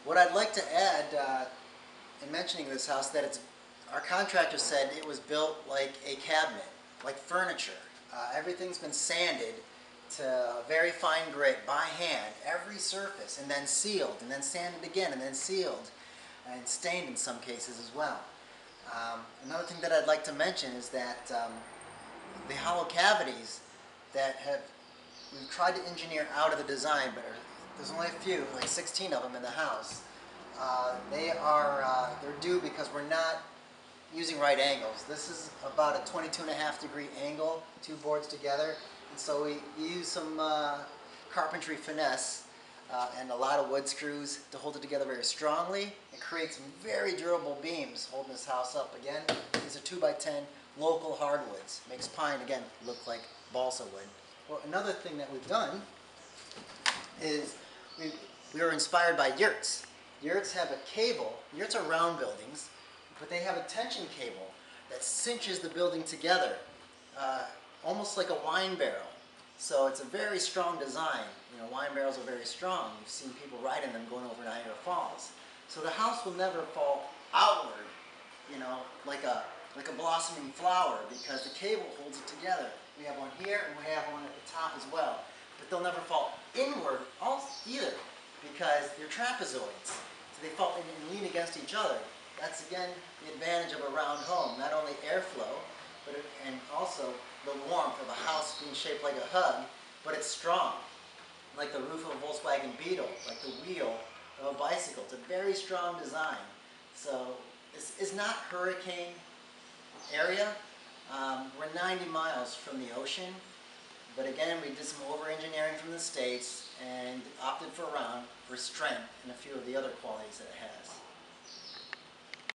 What I'd like to add in mentioning this house, that our contractor said it was built like a cabinet, like furniture. Everything's been sanded to a very fine grit by hand, every surface, and then sealed, and then sanded again, and then sealed, and stained in some cases as well. Another thing that I'd like to mention is that the hollow cavities that we've tried to engineer out of the design, but there's only a few, like 16 of them in the house. They're due because we're not using right angles. This is about a 22.5-degree angle, two boards together, and so we use some carpentry finesse and a lot of wood screws to hold it together very strongly and create some very durable beams holding this house up. Again, these are 2x10 local hardwoods. Makes pine, again, look like balsa wood. Well, another thing that we've done is we were inspired by yurts. Yurts have a cable. Yurts are round buildings, but they have a tension cable that cinches the building together, almost like a wine barrel. So it's a very strong design. You know, wine barrels are very strong. You've seen people ride in them going over Niagara Falls. So the house will never fall outward, you know, like a blossoming flower, because the cable holds it together. We have one here and we have one at the top as well. But they'll never fall inward either, because they're trapezoids. So they fall in and lean against each other. That's again the advantage of a round home. Not only airflow, and also the warmth of a house being shaped like a hug, but it's strong. Like the roof of a Volkswagen Beetle, like the wheel of a bicycle. It's a very strong design. So it's not hurricane area. We're 90 miles from the ocean, but again, we did some over-engineering from the States and opted for strength and a few of the other qualities that it has.